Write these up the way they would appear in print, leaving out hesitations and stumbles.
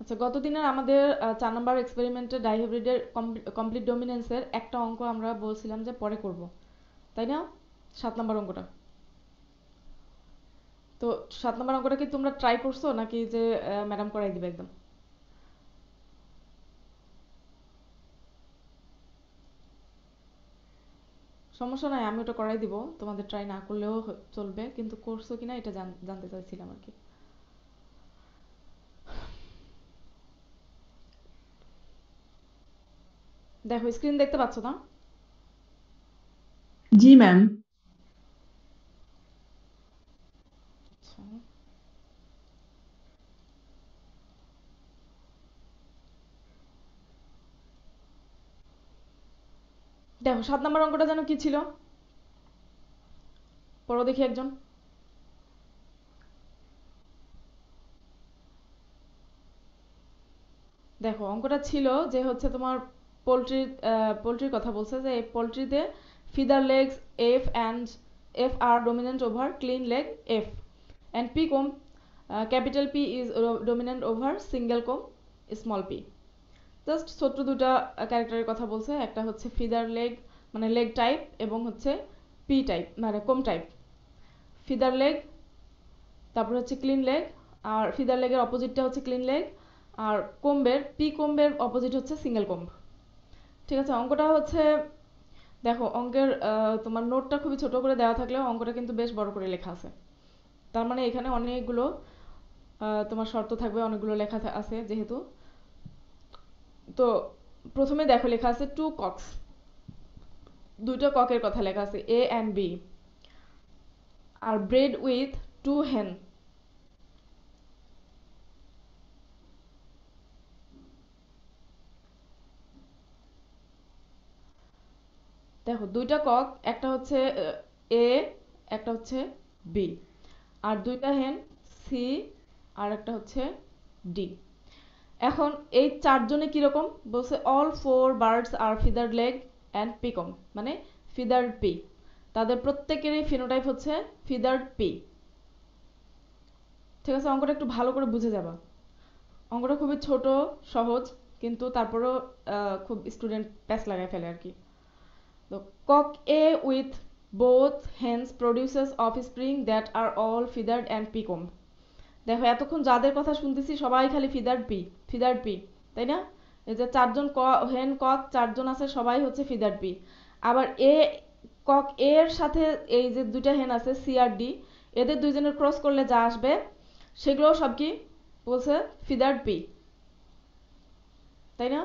আচ্ছা, গত দিনের আমাদের 4 নম্বর এক্সপেরিমেন্টে ডাইহাইব্রিডের কমপ্লিট ডমিনেন্সের একটা অঙ্ক আমরা বলছিলাম যে পরে করব, তাই না? 7 নম্বর অঙ্কটা। তো 7 নম্বর অঙ্কটা কি তোমরা ট্রাই করছো নাকি যে ম্যাডাম করাই দিবে একদম? সমস্যা নাই, আমি ওটা করাই দিব, তোমাদের ট্রাই না করলেও চলবে, কিন্তু করছো কিনা এটা জানতে চাইছিলাম আর কি। দেখো, স্ক্রিন দেখতে পাচ্ছ না? জি ম্যাম। আচ্ছা, দেখো 7 নম্বর অঙ্কটা যেন কি ছিল, পড়ো দেখি একজন। দেখো, অঙ্কটা ছিল যে হচ্ছে তোমার পোলট্রির পোলট্রির কথা বলছে যে এই পোলট্রিতে feather legs F and F are dominant over clean leg F, and P comb capital P is dominant over single comb small P. Just ছোট্ট দুটা ক্যারেক্টারের কথা বলছে, একটা হচ্ছে ফিদার লেগ মানে লেগ টাইপ, এবং হচ্ছে পি টাইপ মানে কোম টাইপ। ফিদার লেগ, তারপর হচ্ছে ক্লিন লেগ, আর ফিদার লেগের অপোজিটটা হচ্ছে ক্লিন লেগ, আর কোম্বের পি কোম্বের অপোজিট হচ্ছে সিঙ্গেল কোম্ব। ঠিক আছে, অঙ্কটা হচ্ছে, দেখো অঙ্কের তোমার নোটটা খুবই ছোট করে দেওয়া থাকলেও অঙ্কটা কিন্তু বেশ বড় করে লেখা আছে। তার মানে এখানে অনেকগুলো তোমার শর্ত থাকবে, অনেকগুলো লেখা আছে যেহেতু। তো প্রথমে দেখো লেখা আছে টু কক্স, দুইটা ককের কথা লেখা আছে A and B, are bred with two hen. দেখো দুইটা কক, একটা হচ্ছে এ, একটা হচ্ছে বি, আর দুইটা হেন সি, আর একটা হচ্ছে ডি। এখন এই চারজনে কিরকম বলছে, all four birds are feather leg and pea comb, মানে ফিদার পি, তাদের প্রত্যেকেরই ফিনোটাইপ হচ্ছে ফিদার পি। ঠিক আছে, অঙ্কটা একটু ভালো করে বুঝে যাবা। অঙ্কটা খুবই ছোট, সহজ, কিন্তু তারপরেও খুব স্টুডেন্ট প্যাচ লাগায় ফেলে আর কি। তো cock a with both hens produces offspring that are all feathered and pea comb. দেখো এতক্ষণ যাদের কথা শুনতেছি সবাই খালি ফিদার পি, ফিদার পি, তাই না? এই যে চারজন হেন কক চারজন আছে, সবাই হচ্ছে ফিদার পি। আবার এ কক এর সাথে এই যে দুইটা হেন আছে সি আর ডি, এদের দুইজনের ক্রস করলে যা আসবে সেগুলো সব কি বলছে, ফিদার পি, তাই না?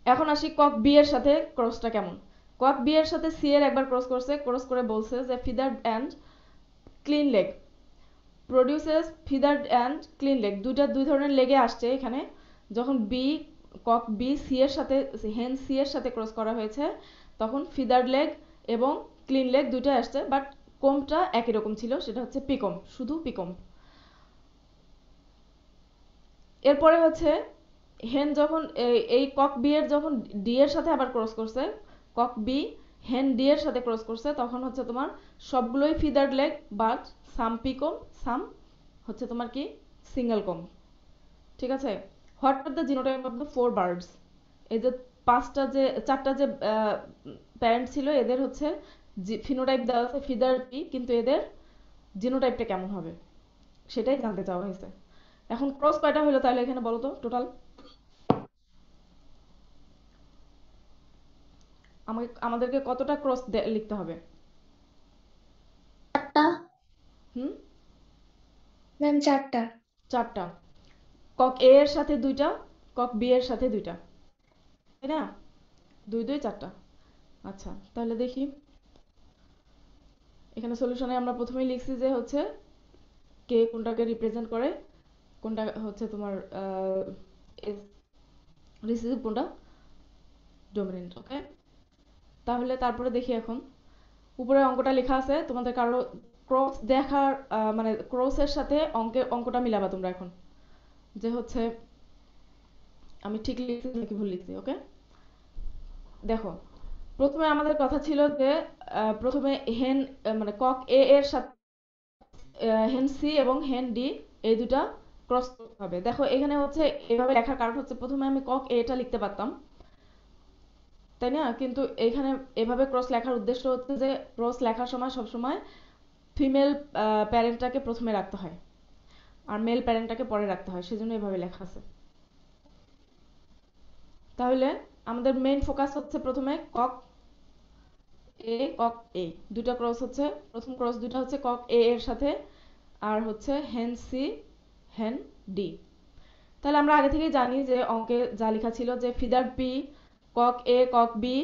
এখন আসি কক বি এর সাথে ক্রসটা কেমন। কক বি এর সাথে সি এর একবার ক্রস করছে, ক্রস করে বলছে যে feather and clean leg produces feather and clean leg, দুইটা দুই ধরনের লেগে আসছে এখানে। যখন বি কক বি সি এর সাথে হেন সি এর সাথে ক্রস করা হয়েছে তখন ফিদার লেগ এবং ক্লিন লেগ দুইটাই আসছে, বাট কোমটা একই রকম ছিল, সেটা হচ্ছে পিকম, শুধু পিকম। এরপরে হচ্ছে হেন যখন এই কক বি এর যখন ডি এর সাথে আবার ক্রস করছে, কক বি হেন ডি এর সাথে ক্রস করছে, তখন হচ্ছে তোমার সবগুলোই ফিদার লেগ, বাট সাম পিকম, সাম হচ্ছে তোমার কি সিঙ্গেল কম। ঠিক আছে, what are the genotype of the four birds, এই যে পাঁচটা যে চারটা যে প্যারেন্ট ছিল এদের হচ্ছে ফিনোটাইপ দেওয়া আছে ফিদার পি, কিন্তু এদের জিনোটাইপটা কেমন হবে সেটাই জানতে চাওয়া হয়েছে। এখন ক্রস কয়টা হলো তাহলে এখানে বলো তো টোটাল, আমাদেরকে কতটা ক্রস লিখতে হবে? চারটা। হুম, ম্যাম চারটা। চারটা। কক এ এর সাথে দুইটা, কক বি এর সাথে দুইটা, তাই না? দুই দুই চারটা। আচ্ছা, তাহলে দেখি এখানে সলিউশনে আমরা প্রথমেই লিখছি যে হচ্ছে কে কোনটাকে রিপ্রেজেন্ট করে, কোনটা হচ্ছে তোমার রিসিসিভ, কোনটা ডোমিনেন্ট। ওকে, তাহলে তারপরে দেখি এখন উপরে অঙ্কটা লেখা আছে, তোমাদের কারো ক্রস দেখার মানে ক্রসের সাথে অঙ্কটা মিলাবা তোমরা এখন, যে হচ্ছে আমি ঠিক লিখছি নাকি ভুল লিখছি। ওকে, দেখো প্রথমে আমাদের কথা ছিল যে প্রথমে হেন মানে কক এ এর সাথে হেন সি এবং হেন ডি, এই দুটা ক্রস করতে হবে। দেখো এখানে হচ্ছে এভাবে লেখার কারণ হচ্ছে প্রথমে আমি কক এটা লিখতে পারতাম, তাই না? কিন্তু এখানে এভাবে ক্রস লেখার উদ্দেশ্য হচ্ছে যে ক্রস লেখার সময় সবসময় ফিমেল প্যারেন্টটাকে প্রথমে রাখতে হয় আর মেল প্যারেন্টটাকে পরে রাখতে হয়, সেজন্য এভাবে লেখা আছে। তাহলে আমাদের মেইন ফোকাস হচ্ছে প্রথমে কক কক এ দুটা ক্রস হচ্ছে, প্রথম ক্রস দুটা হচ্ছে কক এ এর সাথে আর হচ্ছে হেন সি হেন ডি। তাহলে আমরা আগে থেকেই জানি যে অঙ্কে যা লেখা ছিল যে ফিদার পি, কক এ কক বি,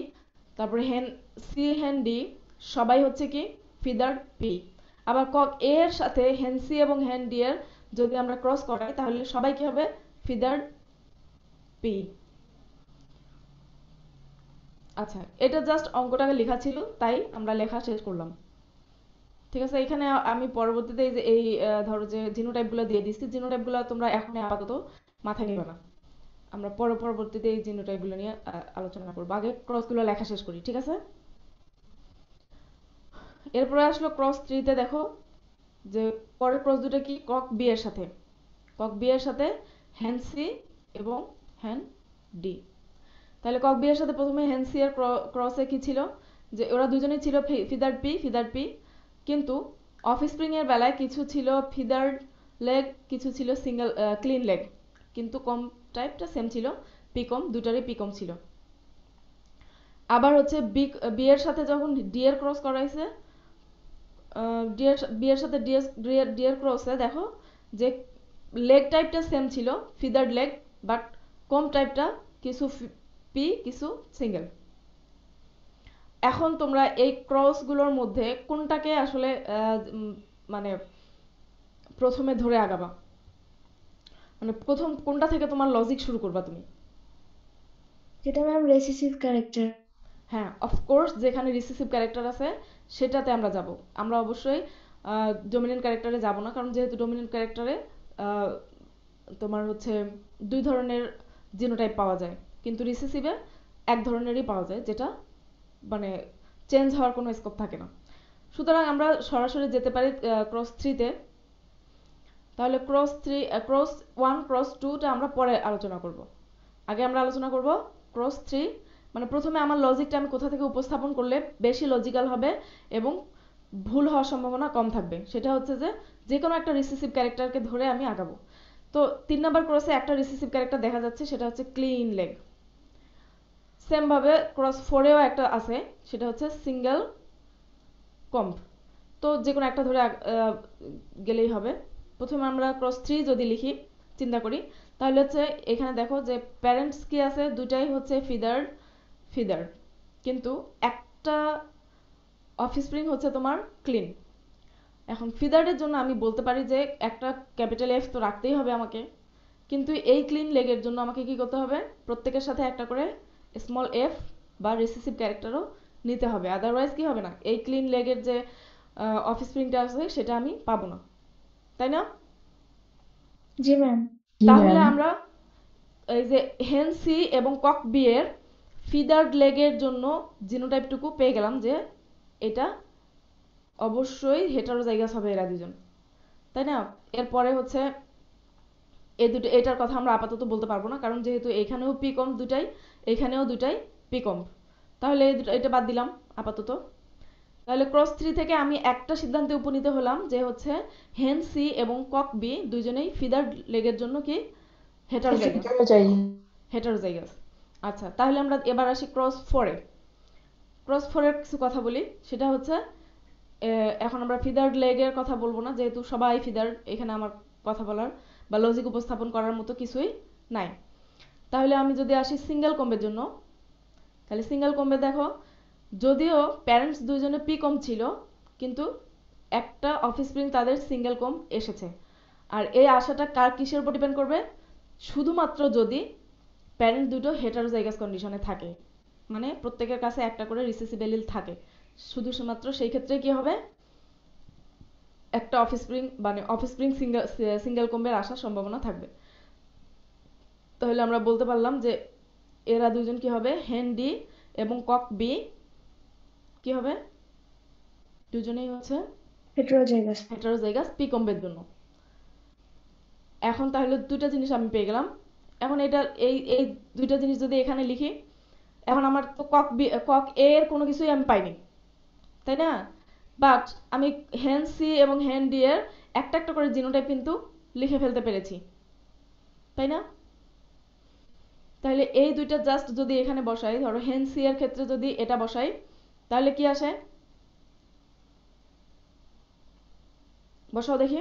তারপরে হেন সি হেন ডি সবাই হচ্ছে কি ফিদার পি। আবার কক এ এর সাথে হেন সি এবং হেন ডি এর যদি আমরা ক্রস করাই তাহলে সবাই কি হবে ফিদার পি। আচ্ছা, এটা জাস্ট অঙ্কটাকে লেখা ছিল তাই আমরা লেখা শেষ করলাম। ঠিক আছে, এখানে আমি পরবর্তীতে এই যে ধরো যে জিনোটাইপগুলো দিয়ে দিচ্ছি, জিনোটাইপগুলো তোমরা এখন আপাতত মাথায় নেবে না, আমরা পরবর্তীতে এই জিনোটাইপগুলো নিয়ে আলোচনা করবো। আগে ক্রসগুলো লেখা শেষ করি, ঠিক আছে? এরপরে আসলো ক্রস থ্রিতে। দেখো যে পরের ক্রস দুটো কি কক বি এর সাথে, কক বি এর সাথে হ্যান সি এবং হ্যান ডি। তাহলে কক বি এর সাথে প্রথমে হ্যান সি এর ক্রসে কি ছিল যে ওরা দুজনেই ছিল ফিদার পি ফিদার পি, কিন্তু অফ স্প্রিং এর বেলায় কিছু ছিল ফিদার লেগ, কিছু ছিল সিঙ্গেল ক্লিন লেগ, কিন্তু কম টাইপটা সেম ছিল, পি কম, দুটারই পি কম ছিল। আবার হচ্ছে বি এর সাথে যখন ডি এর ক্রস করাইছে, বি এর সাথে ডি এর ক্রসে দেখো যে লেগ টাইপটা সেম ছিল ফিদার লেগ, বাট কম টাইপটা কিছু পি কিছু সিঙ্গেল। এখন তোমরা এই ক্রসগুলোর মধ্যে কোনটাকে আসলে মানে প্রথমে ধরে আগাবা, মানে প্রথম কোনটা থেকে তোমার লজিক শুরু করবা তুমি? যেটা ম্যাম রেসিসিভ ক্যারেক্টার। হ্যাঁ, অফকোর্স যেখানে রিসিসিভ ক্যারেক্টার আছে সেটাতে আমরা যাব। আমরা অবশ্যই ডমিনেন্ট ক্যারেক্টারে যাব না, কারণ যেহেতু ডমিনেন্ট ক্যারেক্টারে তোমার হচ্ছে দুই ধরনের জিনোটাইপ পাওয়া যায়, কিন্তু রিসিসিভে এক ধরনেরই পাওয়া যায়, যেটা মানে চেঞ্জ হওয়ার কোনো স্কোপ থাকে না। সুতরাং আমরা সরাসরি যেতে পারি ক্রস থ্রিতে। তাহলে ক্রস ওয়ান ক্রস টুটা আমরা পরে আলোচনা করব। আগে আমরা আলোচনা করব ক্রস থ্রি। মানে প্রথমে আমার লজিকটা আমি কোথা থেকে উপস্থাপন করলে বেশি লজিক্যাল হবে এবং ভুল হওয়ার সম্ভাবনা কম থাকবে, সেটা হচ্ছে যে যে কোনো একটা রিসিসিভ ক্যারেক্টারকে ধরে আমি আগাবো। তো 3 নম্বর ক্রসে একটা রিসিসিভ ক্যারেক্টার দেখা যাচ্ছে, সেটা হচ্ছে ক্লিন লেগ। সেম ভাবে ক্রস ফোরেও একটা আছে, সেটা হচ্ছে সিঙ্গেল কম্প। তো যে কোনো একটা ধরে গেলেই হবে। প্রথমে আমরা ক্রস থ্রি যদি লিখি, চিন্তা করি, তাহলে হচ্ছে এখানে দেখো যে প্যারেন্টস কি আছে, দুটাই হচ্ছে ফিদার ফিদার, কিন্তু একটা অফস্প্রিং হচ্ছে তোমার ক্লিন। এখন ফিদারের জন্য আমি বলতে পারি যে একটা ক্যাপিটাল এফ তো রাখতেই হবে আমাকে, কিন্তু এই ক্লিন লেগের জন্য আমাকে কি করতে হবে, প্রত্যেকের সাথে একটা করে স্মল এফ বা রিসিসিভ ক্যারেক্টারও নিতে হবে, আদারওয়াইজ কি হবে না, এই ক্লিন লেগের যে অফস্প্রিংটা আছে সেটা আমি পাবো না, তাই না? জি ম্যাম। তাহলে আমরা এই যে হেন সি এবং কক বি এর ফিদার্ড লেগের জন্য জিনোটাইপটুকু পেয়ে গেলাম যে এটা অবশ্যই হেটারোজাইগাস হবে এরা দুজন, তাই না? এরপরে হচ্ছে এই দুটো, এটার কথা আমরা আপাতত বলতে পারবো না, কারণ যেহেতু এখানেও পি কম দুটাই, এখানেও দুটাই পি কম, তাহলে এটা বাদ দিলাম আপাতত। তাহলে ক্রস থ্রি থেকে আমি একটা সিদ্ধান্তে উপনীত হলাম যে হচ্ছে হেন সি এবং কক বি দুজনেই ফিদার লেগের জন্য কি হেটারোজাইগাস হেটারোজাইগাস। আচ্ছা, তাহলে আমরা এবার আসি ক্রস ফোরে। ক্রস ফোরের কিছু কথা বলি, সেটা হচ্ছে এখন আমরা ফিদার লেগের কথা বলবো না, যেহেতু সবাই ফিদার, এখানে আমার কথা বলার বা লজিক উপস্থাপন করার মতো কিছুই নাই। তাহলে আমি যদি আসি সিঙ্গেল কম্বের জন্য, তাহলে সিঙ্গেল কম্বে দেখো যদিও প্যারেন্টস দুইজনে পি কম ছিল, কিন্তু একটা অফস্প্রিং তাদের সিঙ্গেল কম এসেছে। আর এই আশাটা কার কিসের উপর ডিপেন্ড করবে, শুধুমাত্র যদি প্যারেন্ট দুটো হেটারোজাইগাস কন্ডিশনে থাকে, মানে প্রত্যেকের কাছে একটা করে রিসেসিভ এলিল থাকে, শুধুমাত্র সেই ক্ষেত্রে কি হবে, একটা অফস্প্রিং মানে অফস্প্রিং সিঙ্গেল কম্বের আসার সম্ভাবনা থাকবে। তাহলে আমরা বলতে পারলাম যে এরা দুজন কি হবে, হেন ডি এবং কক বি কি হবে, দুজনেই হচ্ছে হেটেরোজাইগাস। হেটারোজাইগাস পি কম্বের জন্য। এখন তাহলে দুইটা জিনিস আমি পেয়ে গেলাম। এখন এটা এই এই দুইটা জিনিস যদি এখানে লিখি, এখন আমার তো কক এ এর কোনো কিছুই আমি পাইনি, তাই না? বাট আমি হ্যান্ড সি এবং হ্যান্ড ডি এর একটা একটা করে জিনোটাইপ কিন্তু লিখে ফেলতে পেরেছি, তাই না? তাহলে এই দুইটা জাস্ট যদি এখানে বসাই, ধরো হ্যান্ড সি এর ক্ষেত্রে যদি এটা বসাই, তাহলে কি আসে? বসাও দেখি।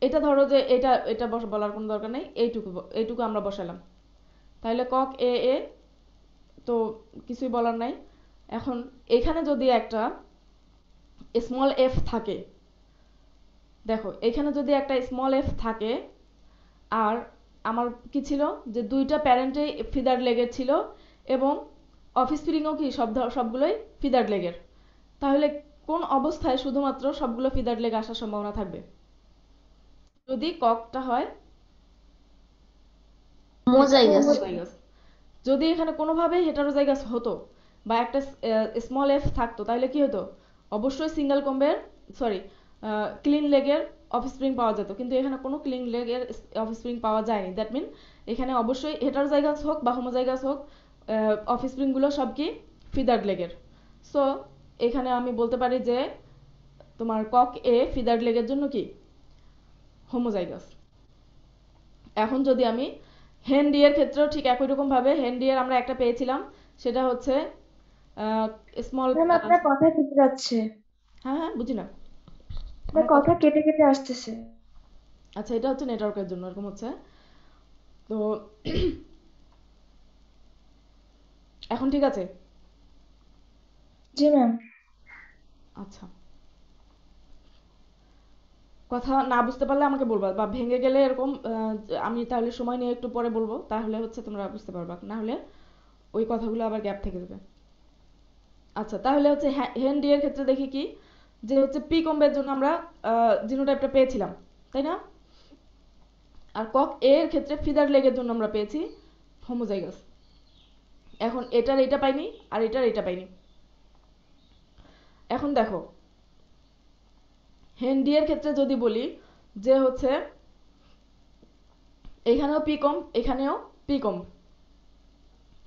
এটা ধরো যে এটা এটা বলার কোনো দরকার নেই, এইটুকু আমরা বসালাম। তাহলে কক এ এ তো কিছুই বলার নাই। এখন এখানে যদি একটা স্মল এফ থাকে, দেখো এখানে যদি একটা স্মল এফ থাকে, আর আমার কি ছিল যে দুইটা প্যারেন্টে ফিদার লেগের ছিল, এবং অফিস স্প্রিংও কি সবগুলোই ফিদার লেগের, তাহলে কোন অবস্থায় শুধুমাত্র সবগুলো ফিদার লেগ আসার সম্ভাবনা থাকবে? যদি ককটা হয় হোমোজাইগাস। হোমোজাইগাস। যদি এখানে কোনোভাবেই হেটারোজাইগাস হতো বা একটা স্মল এফ থাকতো, তাহলে কি হতো? অবশ্যই সিঙ্গেল কম্বের, সরি, ক্লিন লেগের অফস্প্রিং পাওয়া যেত, কিন্তু এখানে কোনো ক্লিন লেগের অফস্প্রিং পাওয়া যায়নি। দ্যাট মিন এখানে অবশ্যই হেটারোজাইগাস হোক বা হোমোজাইগাস হোক, অফস্প্রিংগুলো সব কি ফিদার্ড লেগের। সো এখানে আমি বলতে পারি যে তোমার কক এ ফিদার্ড লেগের জন্য কি হোমোজাইগাস। এখন যদি আমি হেন ডি এর ক্ষেত্রেও ঠিক একই রকম ভাবে, হেন ডি এর আমরা একটা পেয়েছিলাম, সেটা হচ্ছে স্মল। ম্যাম আপনার কথা কেটে যাচ্ছে, হ্যাঁ হ্যাঁ, বুঝি না আপনার আমার কথা। কথা কেটে কেটে আসতেছে। আচ্ছা, এটা হচ্ছে নেটওয়ার্কের জন্য এরকম হচ্ছে। তো এখন ঠিক আছে? জি ম্যাম। আচ্ছা, কথা না বুঝতে পারলে আমাকে বলবা, বা ভেঙে গেলে এরকম আমি তাহলে সময় নিয়ে একটু পরে বলবো, তাহলে হচ্ছে তোমরা বুঝতে পারবা, না হলে ওই কথাগুলো আবার গ্যাপ থেকে যাবে। আচ্ছা, তাহলে হচ্ছে হেন ডি এর ক্ষেত্রে দেখি কি, যে হচ্ছে পি কম্বের জন্য আমরা জিনোটাইপটা পেয়েছিলাম, তাই না? আর কক এ এর ক্ষেত্রে ফিদার লেগের জন্য আমরা পেয়েছি হোমোজাইগাস। এখন এটার এটা পাইনি, আর এটার এটা পাইনি। এখন দেখো হেনডি এর ক্ষেত্রে যদি বলি যে হচ্ছে এখানেও পি কম, এখানেও পি কম,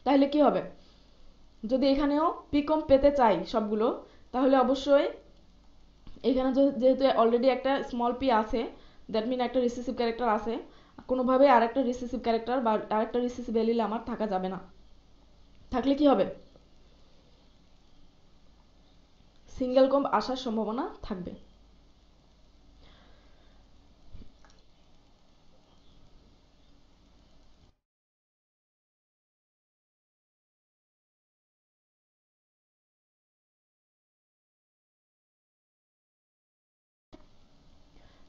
তাহলে কি হবে? যদি এখানেও পি কম পেতে চাই সবগুলো, তাহলে অবশ্যই এখানে যেহেতু অলরেডি একটা স্মল পি আছে, দ্যাট মিন একটা রিসিসিভ ক্যারেক্টার আছে, কোনোভাবে আরেকটা রিসিসিভ ক্যারেক্টার বা আরেকটা রিসিসিভ এলিল আমার থাকা যাবে না। থাকলে কি হবে? সিঙ্গেল কম্ব আসার সম্ভাবনা থাকবে।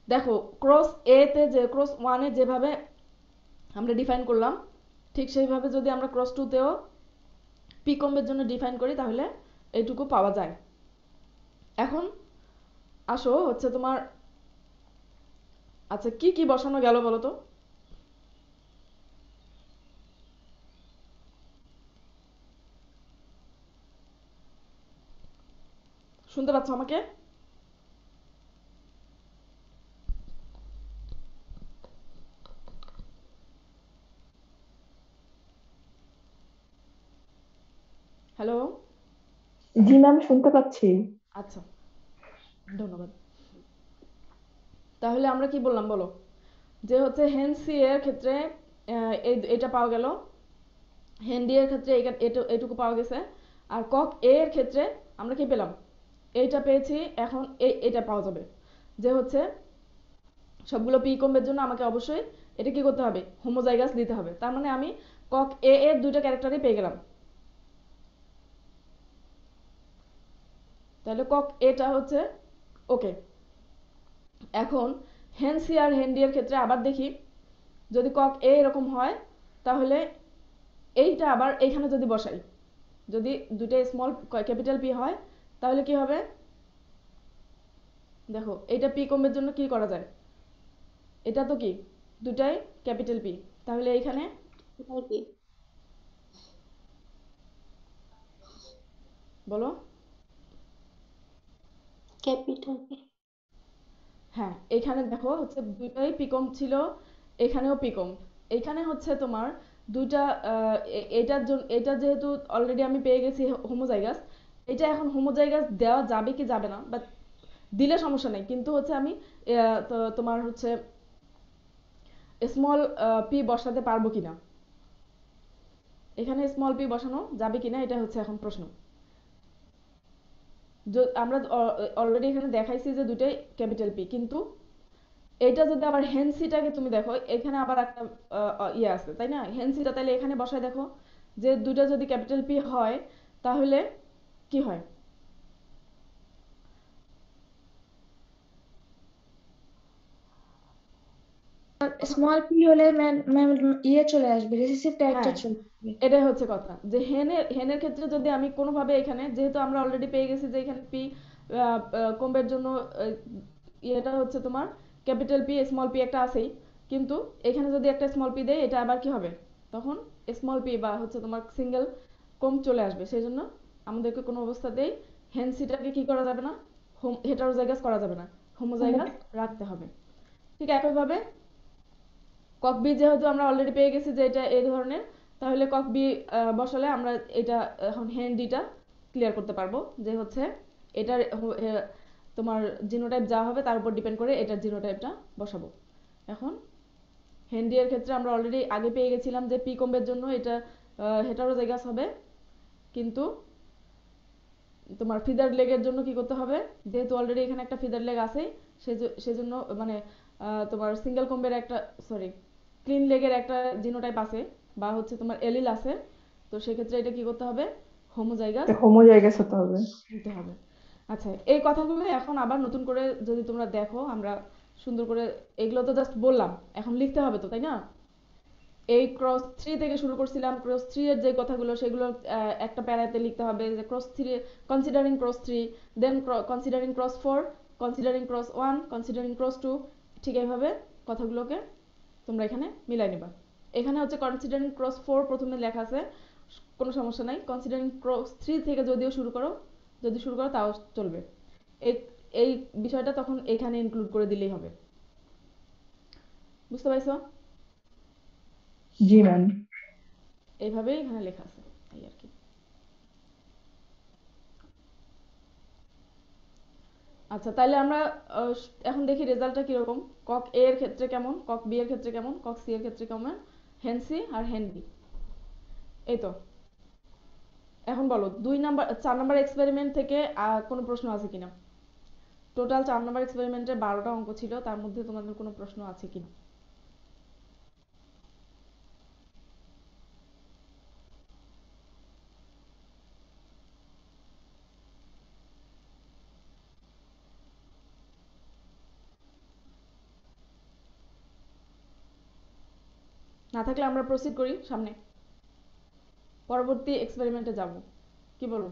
দেখো ক্রস এ তে, যে ক্রস ওয়ানে যেভাবে আমরা ডিফাইন করলাম, ঠিক সেইভাবে যদি আমরা ক্রস টু তেও পি কম্বের জন্য ডিফাইন করি, তাহলে এইটুকু পাওয়া যায়। এখন আসো হচ্ছে তোমার, আচ্ছা কি কি বসানো গেল বলো তো? শুনতে পাচ্ছ আমাকে? হ্যালো? জি ম্যাম, শুনতে পাচ্ছি। আচ্ছা, ধন্যবাদ। তাহলে আমরা কি বললাম বলো, যে হচ্ছে হেন্সি এর ক্ষেত্রে এটা পাওয়া গেল, হেন্ডি এর ক্ষেত্রে এটুকু পাওয়া গেছে, আর কক এ এর ক্ষেত্রে আমরা কি পেলাম? এইটা পেয়েছি। এখন এটা পাওয়া যাবে, যে হচ্ছে সবগুলো পি কম্বের জন্য আমাকে অবশ্যই এটা কি করতে হবে? হোমোজাইগাস দিতে হবে। তার মানে আমি কক এ এর দুইটা ক্যারেক্টারই পেয়ে গেলাম। তাহলে কক এটা হচ্ছে ওকে। এখন হেন্সি আর হেন্ডি এর ক্ষেত্রে আবার দেখি, যদি কক এ এরকম হয়, তাহলে এইটা আবার এইখানে যদি বসাই, যদি দুটো স্মল ক্যাপিটাল পি হয়, তাহলে কি হবে? দেখো এইটা পি কম্বের জন্য কি করা যায়? এটা তো কি দুটাই ক্যাপিটাল পি, তাহলে এইখানে বলো। ক্যাপিটাল। হ্যাঁ, এখানে দেখো হচ্ছে দুইটাই পিকম ছিল, এখানেও পিকম। এখানে হচ্ছে তোমার দুইটা এটার জন্য, এটা যেহেতু অলরেডি আমি পেয়ে গেছি হোমোজাইগাস, এটা এখন হোমোজাইগাস দেওয়া যাবে কি যাবে না, বাট দিলে সমস্যা নেই, কিন্তু হচ্ছে আমি তো তোমার হচ্ছে স্মল পি বসাতে পারবো কিনা, এখানে স্মল পি বসানো যাবে কিনা, এটা হচ্ছে এখন প্রশ্ন। আমরা অলরেডি এখানে দেখাইছি যে দুটোই ক্যাপিটাল পি, কিন্তু এটা যদি আবার হেন্সিটাকে তুমি দেখো, এখানে আবার একটা ইয়ে আছে তাই না, হেন্সিটা তাহলে এখানে বসায় দেখো যে দুটো যদি ক্যাপিটাল পি হয় তাহলে কি হয়। স্মল পি হলে ম্যাম ম্যাম ইয়ে চলে আসবে, রিসেসিভ ক্যারেক্টার হ্যাঁ, চলে আসবে। এটাই হচ্ছে কথা, যে হেনের ক্ষেত্রে যদি আমি কোনোভাবে এখানে, যেহেতু আমরা অলরেডি পেয়ে গেছি যে এখানে পি কম্বের জন্য এটা হচ্ছে তোমার ক্যাপিটাল পি স্মল পি একটা আছেই, কিন্তু এখানে যদি একটা স্মল পি দেয় এটা আবার কি হবে, তখন স্মল পি বা হচ্ছে তোমার সিঙ্গেল কম চলে আসবে, সেই জন্য আমাদেরকে কোনো অবস্থাতেই হেনসিটাকে কি করা যাবে না, হেটারোজাইগাস করা যাবে না, হোমোজাইগাস রাখতে হবে। ঠিক একইভাবে কক বি যেহেতু আমরা অলরেডি পেয়ে গেছি যে এটা এই ধরনের, তাহলে কক বি বসালে আমরা এটা এখন হ্যান্ডিটা ক্লিয়ার করতে পারবো, যে হচ্ছে এটার তোমার জিনোটাইপ যা হবে তার উপর ডিপেন্ড করে এটার জিনোটাইপটা বসাবো। এখন হ্যান্ডি এর ক্ষেত্রে আমরা অলরেডি আগে পেয়ে গেছিলাম যে পি কম্বের জন্য এটা হেটারোজাইগাস হবে, কিন্তু তোমার ফিদার লেগের জন্য কি করতে হবে, যেহেতু অলরেডি এখানে একটা ফিদার লেগ আছে, সেজন্য মানে তোমার সিঙ্গেল কম্বের একটা, সরি, ক্লিন লেগের একটা জিনোটাইপ আছে বা হচ্ছে তোমার এলিল আছে, তো সেক্ষেত্রে এটা কি করতে হবে, হোমোজাইগাস হোমোজাইগাস হতে হবে। নিতে হবে। আচ্ছা, এই কথাগুলো এখন আবার নতুন করে যদি তোমরা দেখো, আমরা সুন্দর করে, এগুলো তো জাস্ট বললাম, এখন লিখতে হবে তো তাই না। এই ক্রস থ্রি থেকে শুরু করছিলাম, ক্রস থ্রি এর যে কথাগুলো সেগুলো একটা প্যারাতে লিখতে হবে, যে cross three, considering cross three, then considering cross four, considering cross one, considering cross two, ঠিক এইভাবে কথাগুলোকে তোমরা এখানে মিলাই নিবা। এখানে হচ্ছে কনসিডারিং ক্রস ফোর প্রথমে লেখা আছে, কোনো সমস্যা নাই, কনসিডারিং ক্রস থ্রি থেকে যদিও শুরু করো, যদি শুরু করো তাও চলবে, এই এই বিষয়টা তখন এখানে ইনক্লুড করে দিলেই হবে। বুঝতে পারছো? জি ম্যাম। এইভাবেই এখানে লেখা আছে, এই আর কি। আচ্ছা, তাহলে আমরা এখন দেখি রেজাল্টটা কিরকম, কক এ এর ক্ষেত্রে কেমন, কক বি এর ক্ষেত্রে কেমন, কক সি এর ক্ষেত্রে কেমন, হেনসি আর হেনবি। এই তো, এখন বলো 4 নাম্বার এক্সপেরিমেন্ট থেকে কোনো প্রশ্ন আছে কিনা। টোটাল 4 নাম্বার এক্সপেরিমেন্টে 12টা অঙ্ক ছিল, তার মধ্যে তোমাদের কোনো প্রশ্ন আছে কিনা। না থাকলে আমরা প্রসিড করি সামনে, পরবর্তী এক্সপেরিমেন্টে যাব, কি বলো।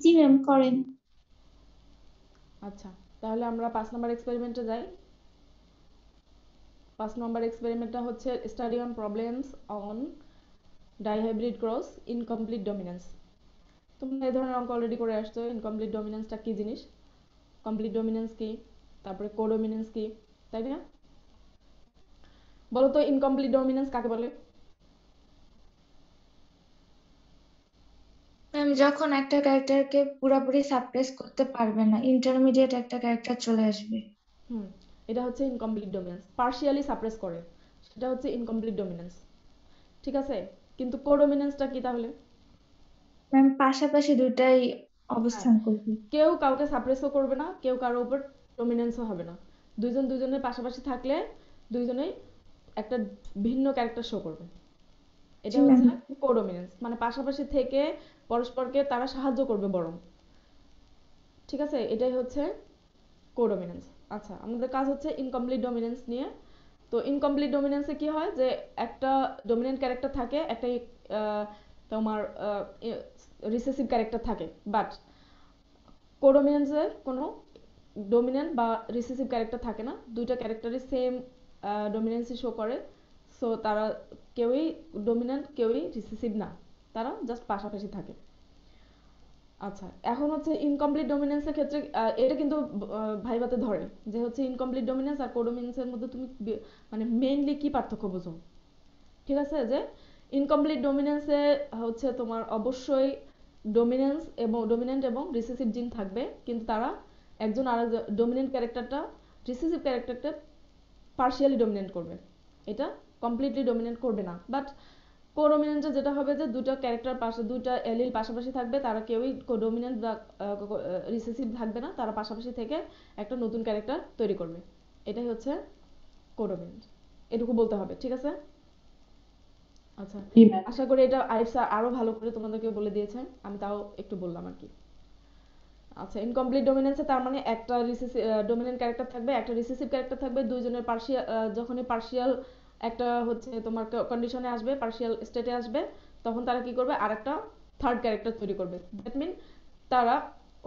জি ম্যাম করেন। আচ্ছা, তাহলে আমরা 5 নাম্বার এক্সপেরিমেন্টে যাই। 5 নাম্বার এক্সপেরিমেন্টটা হচ্ছে study on problems on dihybrid cross incomplete dominance. তোমরা এই ধরনের অঙ্ক অলরেডি করে আসছো, ইনকমপ্লিট ডমিনেন্সটা কি জিনিস, কমপ্লিট ডমিনেন্স কি, তারপরে কোডমিনেন্স কি, তাই না। বলো তো ইনকমপ্লিট ডমিনেন্স কাকে বলে। ম্যাম যখন একটা ক্যারেক্টারকে পুরোপুরি সাপ্রেস করতে পারবে না, ইন্টারমিডিয়েট একটা ক্যারেক্টার চলে আসবে। হুম, এটা হচ্ছে ইনকমপ্লিট ডমিনেন্স, পার্শিয়ালি সাপ্রেস করে, সেটা হচ্ছে ইনকমপ্লিট ডমিনেন্স, ঠিক আছে। কিন্তু কোডমিনেন্সটা কি তাহলে। ম্যাম পাশাপাশি দুটাই হ্যাঁ, অবস্থান করবে। কেউ কাউকে সাপ্রেসও করবে না, কেউ কারোর উপর ডমিনেন্সও হবে না, দুইজন দুইজনের পাশাপাশি থাকলে দুইজনেই একটা ভিন্ন ক্যারেক্টার শো করবে, জি এটা ম্যাম। হচ্ছে কোডমিনেন্স, মানে পাশাপাশি থেকে পরস্পরকে তারা সাহায্য করবে বরং, ঠিক আছে, এটাই হচ্ছে কোডমিনেন্স। আচ্ছা, আমাদের কাজ হচ্ছে ইনকমপ্লিট ডমিনেন্স নিয়ে। তো ইনকমপ্লিট ডমিনেন্সে কি হয়, যে একটা ডমিনেন্ট ক্যারেক্টার থাকে, একটা তোমার রিসেসিভ ক্যারেক্টার থাকে, বাট কোডমিনেন্সে কোনো ডমিনেন্ট বা রিসেসিভ ক্যারেক্টার থাকে না, দুইটা ক্যারেক্টারই সেম ডমিনেন্সই শো করে, সো তারা কেউই ডমিনেন্ট কেউই রিসেসিভ না, তারা জাস্ট পাশাপাশি থাকে। আচ্ছা, এখন হচ্ছে ইনকমপ্লিট ডমিনেন্সের ক্ষেত্রে এটা কিন্তু ভাইভাতে ধরে যে হচ্ছে ইনকমপ্লিট ডমিনেন্স আর কোডমিনেন্সের মধ্যে তুমি মানে মেইনলি কি পার্থক্য বোঝো? ঠিক আছে, যে ইনকমপ্লিট ডমিনেন্সে হচ্ছে তোমার অবশ্যই ডমিনেন্ট এবং রিসেসিভ জিন থাকবে, কিন্তু তারা একজন আর ডমিনেন্ট ক্যারেক্টারটা রিসেসিভ ক্যারেক্টারটা পার্শিয়ালি ডমিনেন্ট করবে, এটা কমপ্লিটলি ডমিনেন্ট করবে না। বাট কোডমিনেন্টে যেটা হবে যে দুইটা এলিল পাশাপাশি থাকবে, তারা কেউই কোডমিনেন্ট বা রিসেসিভ থাকবে না, তারা পাশাপাশি থেকে একটা নতুন ক্যারেক্টার তৈরি করবে, এটাই হচ্ছে কোডমিনেন্ট। এটুকু বলতে হবে, ঠিক আছে? আচ্ছা, জি ম্যাম। আশা করি এটা আরিফ স্যার আরো ভালো করে তোমাদেরকে বলে দিয়েছেন, আমি তাও একটু বললাম আর কি। আচ্ছা, ইনকমপ্লিট ডমিনেন্সে তার মানে একটা ডমিনেন্ট ক্যারেক্টার থাকবে, একটা রিসেসিভ ক্যারেক্টার থাকবে, দুইজনের পার্শিয়াল, যখনই পার্শিয়াল একটা হচ্ছে তোমার কন্ডিশনে আসবে, পার্শিয়াল স্টেটে আসবে, তখন তারা কি করবে, আরেকটা থার্ড ক্যারেক্টার তৈরি করবে। দ্যাট মিন তারা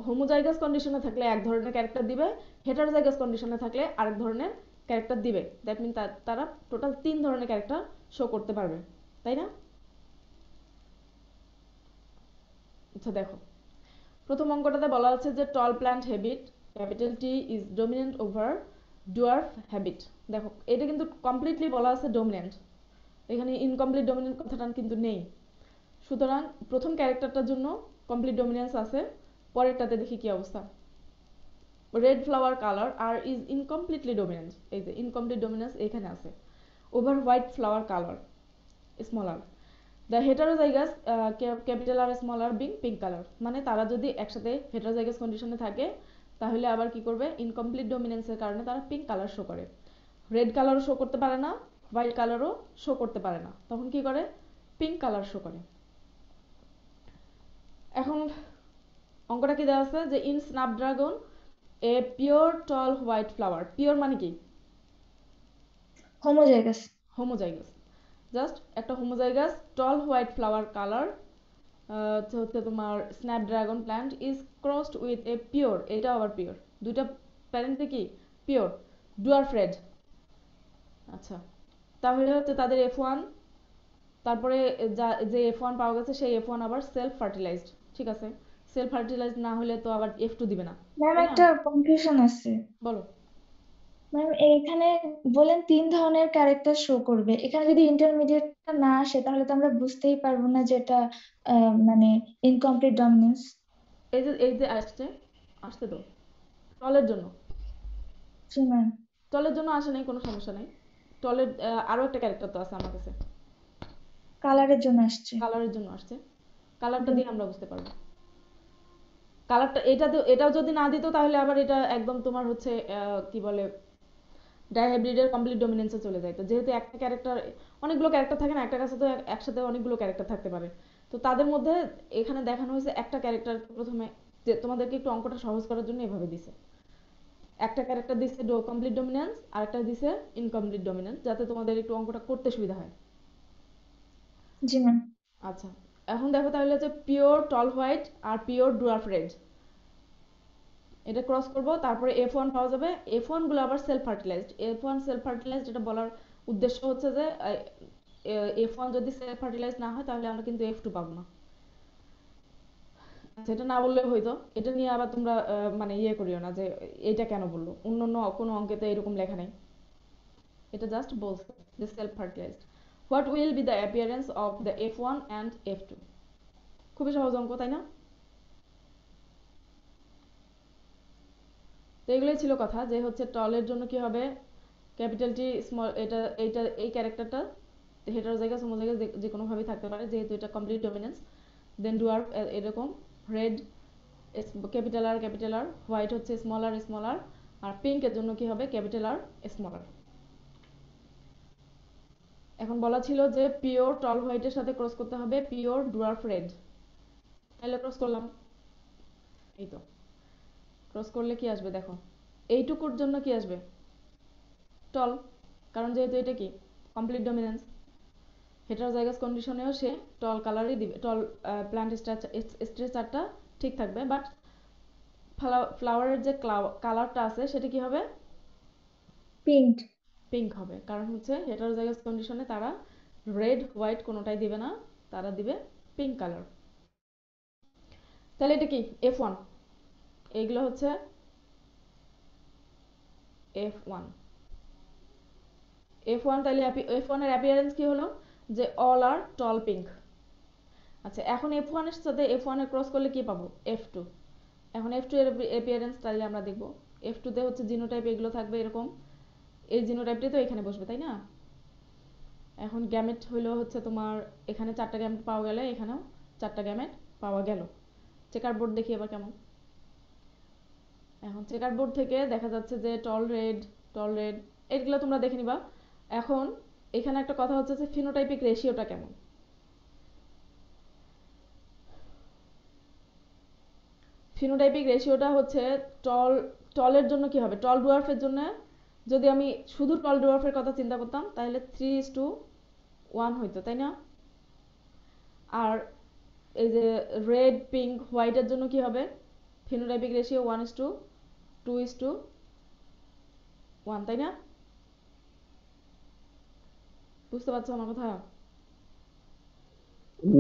হোমোজাইগাস কন্ডিশনে থাকলে এক ধরনের ক্যারেক্টার দিবে, হেটারোজাইগাস কন্ডিশনে থাকলে আরেক ধরনের ক্যারেক্টার দিবে। দ্যাট মিন তারা টোটাল 3 ধরনের ক্যারেক্টার শো করতে পারবে, তাই না? আচ্ছা দেখো, প্রথম অঙ্কটাতে বলা হচ্ছে যে tall plant habit capital T is dominant over dwarf habit. দেখো, এটা কিন্তু কমপ্লিটলি বলা আছে ডমিনেন্ট, এখানে ইনকমপ্লিট ডমিনেন্ট কথাটা কিন্তু নেই। সুতরাং প্রথম ক্যারেক্টারটার জন্য কমপ্লিট ডমিনেন্স আছে, পরেরটাতে দেখি কি অবস্থা। Red flower colour R is incompletely dominant, এই যে ইনকমপ্লিট ডমিনেন্স এখানে আছে, over white flower colour small R. The heterozygous capital R small R being pink colour, মানে তারা যদি একসাথে হেটারোজাইগাস কন্ডিশনে থাকে তাহলে আবার কি করবে, ইনকমপ্লিট ডমিনেন্সের কারণে তারা পিঙ্ক কালার শো করে, রেড কালারও শো করতে পারে না, হোয়াইট কালারও শো করতে পারে না, তখন কি করে, পিঙ্ক কালার শো করে। এখন অঙ্কটা কি দেওয়া আছে যে in snapdragon a pure tall white flower, pure মানে কি, হোমোজাইগাস। হোমোজাইগাস, জাস্ট একটা homozygous tall white flower colour হচ্ছে তোমার snapdragon plant is crossed with a pure, এটা আবার পিওর, দুইটা প্যারেন্টে কি পিওর ডুয়ার্ফ রেড। আচ্ছা, তাহলে হচ্ছে তাদের F1, তারপরে যে F1 পাওয়া গেছে সেই F1 আবার সেলফ ফার্টিলাইজড, ঠিক আছে? সেলফ ফার্টিলাইজড না হলে তো আবার F2 দিবে না, ম্যাম তাই না? একটা কনফিউশন আছে। বলো। ম্যাম এখানে বলেন 3 ধরনের ক্যারেক্টার শো করবে, এখানে যদি ইন্টারমিডিয়েটটা না আসে তাহলে তো আমরা বুঝতেই পারবো না যে এটা মানে ইনকমপ্লিট ডমিনেন্স। এই যে আসতে তো টলের জন্য, জি ম্যাম। টলের জন্য আসে নাই, কোনো সমস্যা নাই। টলের আরো একটা ক্যারেক্টার তো আছে আমার কাছে, কালারের জন্য আসছে। কালারের জন্য আসছে, কালারটা দিয়ে আমরা বুঝতে পারবো। কালারটা এটাও যদি না দিত তাহলে আবার এটা একদম তোমার হচ্ছে কি বলে ডাইহাইব্রিডের কমপ্লিট ডমিনেন্সে চলে যায়। তো যেহেতু একটা ক্যারেক্টার, অনেকগুলো ক্যারেক্টার থাকে না একটা কাছে, তো একসাথে অনেকগুলো ক্যারেক্টার থাকতে পারে, তো তাদের মধ্যে এখানে দেখানো হয়েছে একটা ক্যারেক্টার প্রথমে, যে তোমাদেরকে একটু অঙ্কটা সহজ করার জন্য এভাবে দিছে, একটা ক্যারেক্টার দিছে কমপ্লিট ডমিনেন্স আর একটা দিছে ইনকমপ্লিট ডমিনেন্স, যাতে তোমাদের একটু অঙ্কটা করতে সুবিধা হয়। জি ম্যাম। আচ্ছা, এখন দেখো তাহলে হচ্ছে পিওর টল হোয়াইট আর পিওর ডুয়ার্ফ রেড, এটা ক্রস করব, তারপরে F1 পাওয়া যাবে। F1 গুলো আবার self fertilised, F1 self fertilised, এটা বলার উদ্দেশ্য হচ্ছে যে F1 যদি সেলফ ফার্টিলাইজড না হয় তাহলে আমরা কিন্তু F2 পাবো না। আচ্ছা, এটা না বললে হয়তো, এটা নিয়ে আবার তোমরা মানে ইয়ে করিও না যে এটা কেন বললো, অন্য কোনো অঙ্কেতে এরকম লেখা নেই, এটা জাস্ট বলছে যে self fertilised. What will be the appearance of the F1 and F2, খুবই সহজ অঙ্ক, তাই না? তো এগুলোই ছিল কথা, যে হচ্ছে টলের জন্য কি হবে, ক্যাপিটাল টি স্মল, এই ক্যারেক্টারটা হেটারোজাইগাস হোমোজাইগাস যে কোনো ভাবেই থাকতে পারে, যেহেতু এটা কমপ্লিট ডমিনেন্স। দেন ডুয়ার্ফ এরকম, রেড ক্যাপিটাল আর, হোয়াইট হচ্ছে স্মল আর, আর পিঙ্ক এর জন্য কি হবে, ক্যাপিটাল আর স্মল আর। এখন বলা ছিল যে পিওর টল হোয়াইটের সাথে ক্রস করতে হবে পিওর ডুয়ার্ফ রেড, তাহলে ক্রস করলাম, এই তো ক্রস করলে কি আসবে দেখো, এইটুকুর জন্য কি আসবে, টল, কারণ যেহেতু এটা কি কমপ্লিট ডমিনেন্স, হেটারোজাইগাস কন্ডিশনেও সে টল কালারই দিবে, টল প্ল্যান্ট স্ট্রাকচারটা ঠিক থাকবে, বাট ফ্লাওয়ারের যে কালারটা আছে সেটা কি হবে, পিঙ্ক। পিঙ্ক হবে, কারণ হচ্ছে হেটারোজাইগাস কন্ডিশনে তারা রেড হোয়াইট কোনোটাই দিবে না, তারা দিবে পিঙ্ক কালার। তাহলে এটা কি F1, এইগুলো হচ্ছে F1 F1 তাহলে F1 এর অ্যাপিয়ারেন্স কি হলো যে অল আর টল পিঙ্ক। আচ্ছা এখন F1 এর সাথে F1 এর ক্রস করলে কি পাবো F2। এখন F2 এর অ্যাপিয়ারেন্স তাহলে আমরা দেখব F2 তে হচ্ছে জিনোটাইপ এগুলো থাকবে এরকম, এই জিনোটাইপটাই তো এখানে বসবে তাই না। এখন গ্যামেট হইলো হচ্ছে তোমার এখানে 4টা গ্যামেট পাওয়া গেলে এখানেও 4টা গ্যামেট পাওয়া গেল। চেকার বোর্ড দেখি এবার কেমন। এখন চেকার বোর্ড থেকে দেখা যাচ্ছে যে টল রেড এগুলো তোমরা দেখে নিবা। এখন এখানে একটা কথা হচ্ছে যে ফিনোটাইপিক রেশিওটা কেমন। ফিনোটাইপিক রেশিওটা হচ্ছে টলের জন্য কি হবে, টল ডুয়ার্ফের জন্য যদি আমি শুধু টল ডুয়ার্ফের কথা চিন্তা করতাম তাহলে 3:1 হইতো তাই না। আর এই যে রেড পিঙ্ক হোয়াইটের জন্য কি হবে ফিনোটাইপিক রেশিও 1:2:1 তাই না। বুঝতে পারছো আমার কথা।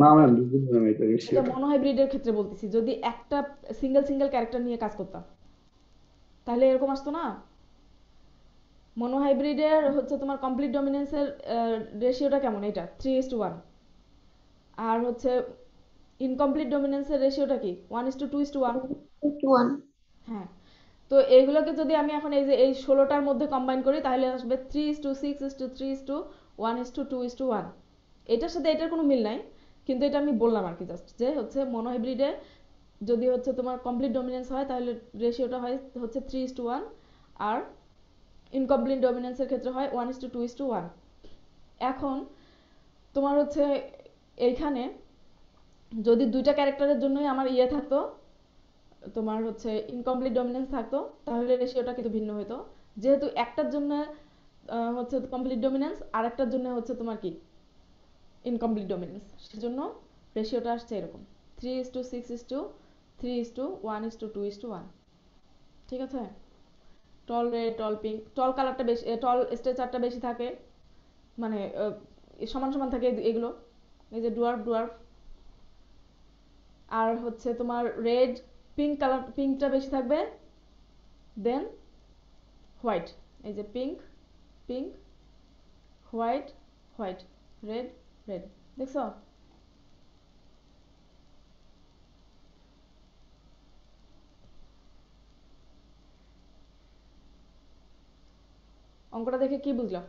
না ম্যাম বুঝলাম না এটা এটা রেশিওটা। মনোহাইব্রিডের ক্ষেত্রে বলতেছি, যদি একটা সিঙ্গেল ক্যারেক্টার নিয়ে কাজ করতাম তাহলে এরকম আসতো না। মনোহাইব্রিডের হচ্ছে তোমার কমপ্লিট ডমিনেন্সের রেশিওটা কেমন, এটা 3:1। আর হচ্ছে ইনকমপ্লিট ডমিনেন্সের রেশিওটা কি 1:2:1। 1 হ্যাঁ, তো এইগুলোকে যদি আমি এখন এই যে এই 16টার মধ্যে কম্বাইন করি তাহলে আসবে 3:6:3:2:1:2:1। এটার সাথে এটার কোনো মিল নাই, কিন্তু এটা আমি বললাম আর কি জাস্ট যে হচ্ছে মনোহাইব্রিডে যদি হচ্ছে তোমার কমপ্লিট ডমিনেন্স হয় তাহলে রেশিওটা হয় হচ্ছে 3:1, আর ইনকমপ্লিট ডমিনেন্সের ক্ষেত্রে হয় 1:2:1। এখন তোমার হচ্ছে এইখানে যদি দুইটা ক্যারেক্টারের জন্যই আমার ইয়ে থাকতো, তোমার হচ্ছে ইনকমপ্লিট ডমিনেন্স থাকতো তাহলে রেশিওটা কিন্তু ভিন্ন হতো। যেহেতু একটার জন্য হচ্ছে কমপ্লিট ডমিনেন্স আর একটার জন্য হচ্ছে তোমার কি ইনকমপ্লিট ডমিনেন্স, সেজন্য রেশিওটা আসছে এরকম 3:6:3:1:2:1। ঠিক আছে। টল রেড টল পিঙ্ক, টল কালারটা বেশি, টল স্ট্রেচারটা বেশি থাকে, মানে সমান সমান থাকে এগুলো, এই যে ডুয়ার্ফ। আর হচ্ছে তোমার রেড পিঙ্ক কালার, পিঙ্কটা বেশি থাকবে, দেন হোয়াইট, এই যে পিঙ্ক হোয়াইট রেড দেখছো। অঙ্কটা দেখে কি বুঝলা।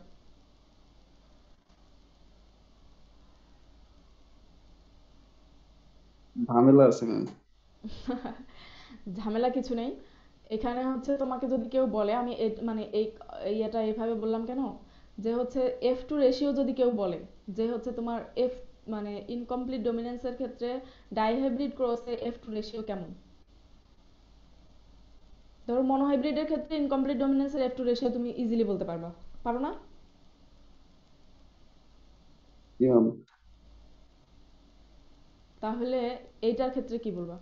ঝামেলা আছে ম্যাম। ঝামেলা কিছু নেই এখানে। হচ্ছে তোমাকে যদি কেউ বলে, আমি মানে এই ইয়েটা এইভাবে বললাম কেন, যে হচ্ছে F2 রেশিও যদি কেউ বলে যে হচ্ছে তোমার মানে ইনকমপ্লিট ডমিনেন্সের ক্ষেত্রে ডাইহাইব্রিড ক্রসে F2 রেশিও কেমন। ধরো মনোহাইব্রিডের ক্ষেত্রে ইনকমপ্লিট ডমিনেন্সের F2 রেশিও তুমি ইজিলি বলতে পারো না। জি ম্যাম। তাহলে এইটার ক্ষেত্রে কি বলবা।